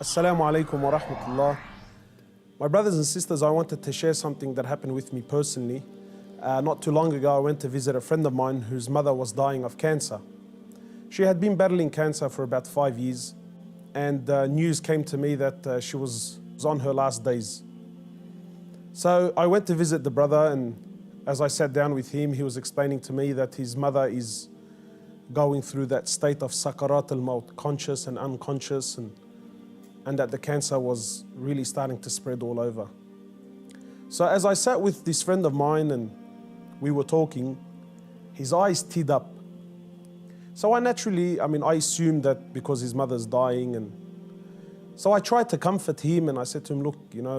Assalamu alaikum wa rahmatullah. My brothers and sisters, I wanted to share something that happened with me personally. Not too long ago, I went to visit a friend of mine whose mother was dying of cancer. She had been battling cancer for about 5 years, and news came to me that she was on her last days. So I went to visit the brother, and as I sat down with him, he was explaining to me that his mother is going through that state of sakarat al-maut, conscious and unconscious, and that the cancer was really starting to spread all over. So as I sat with this friend of mine and we were talking, his eyes teared up. So I assumed that because his mother's dying, and so I tried to comfort him, and I said to him, look,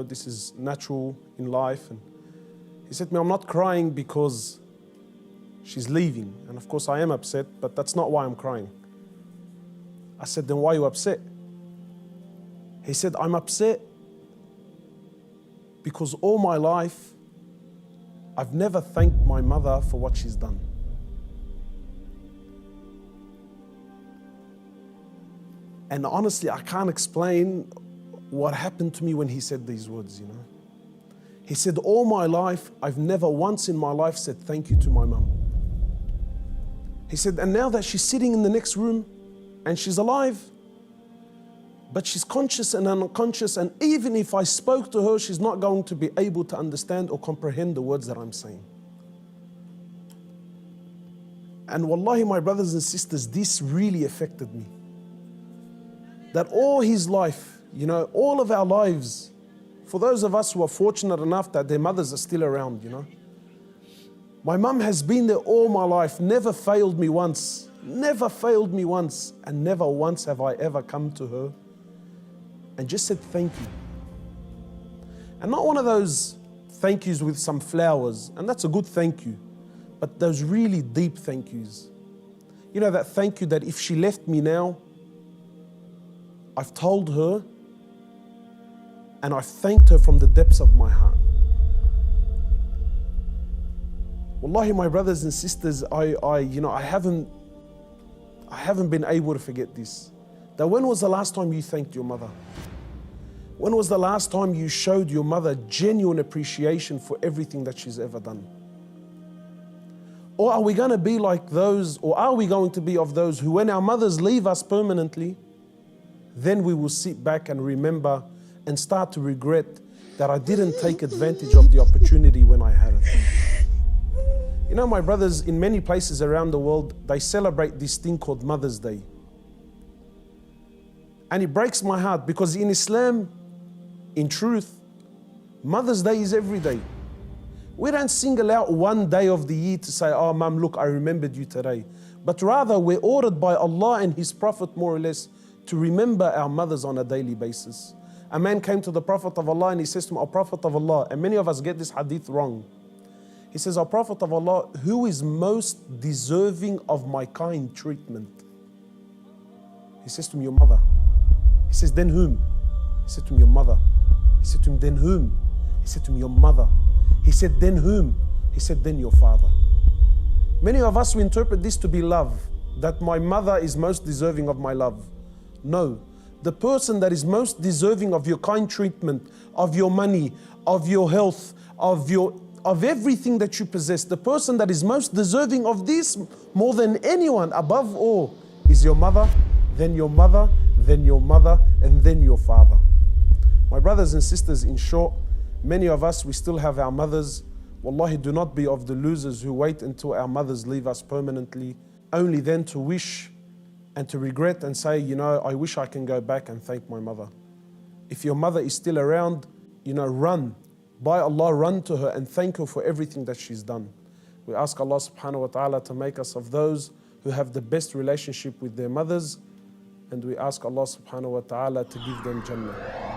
this is natural in life. And he said to me, I'm not crying because she's leaving. And of course I am upset, but that's not why I'm crying. I said, then why are you upset? He said, I'm upset because all my life, I've never thanked my mother for what she's done. And honestly, I can't explain what happened to me when he said these words, He said, all my life, I've never once in my life said thank you to my mum. He said, and now that she's sitting in the next room and she's alive, but she's conscious and unconscious, and even if I spoke to her, she's not going to be able to understand or comprehend the words that I'm saying. And wallahi, my brothers and sisters, this really affected me. That all his life, all of our lives, for those of us who are fortunate enough that their mothers are still around, My mum has been there all my life, never failed me once, and never once have I ever come to her and just said thank you. And not one of those thank yous with some flowers, and that's a good thank you, but those really deep thank yous. That thank you that if she left me now, I've told her and I've thanked her from the depths of my heart. Wallahi, my brothers and sisters, I haven't been able to forget this. That when was the last time you thanked your mother? When was the last time you showed your mother genuine appreciation for everything that she's ever done? Or are we going to be like those, or are we going to be of those who, when our mothers leave us permanently, then we will sit back and remember and start to regret that I didn't take advantage of the opportunity when I had it. My brothers, in many places around the world, they celebrate this thing called Mother's Day. And it breaks my heart because in Islam, in truth, Mother's Day is every day. We don't single out one day of the year to say, oh, Mum, look, I remembered you today. But rather, we're ordered by Allah and His Prophet, more or less, to remember our mothers on a daily basis. A man came to the Prophet of Allah and he says to him, O Prophet of Allah, and many of us get this hadith wrong. He says, O Prophet of Allah, who is most deserving of my kind treatment? He says to him, your mother. He says, then whom? He said to him, your mother. He said to him, then whom? He said to him, your mother. He said, then whom? He said, then your father. Many of us, we interpret this to be love, that my mother is most deserving of my love. No, the person that is most deserving of your kind treatment, of your money, of your health, of everything that you possess, the person that is most deserving of this more than anyone, above all, is your mother, then your mother, then your mother, and then your father. My brothers and sisters, in short, many of us, we still have our mothers. Wallahi, do not be of the losers who wait until our mothers leave us permanently, only then to wish and to regret and say, I wish I can go back and thank my mother. If your mother is still around, run. By Allah, run to her and thank her for everything that she's done. We ask Allah subhanahu wa ta'ala to make us of those who have the best relationship with their mothers, and we ask Allah subhanahu wa ta'ala to give them Jannah.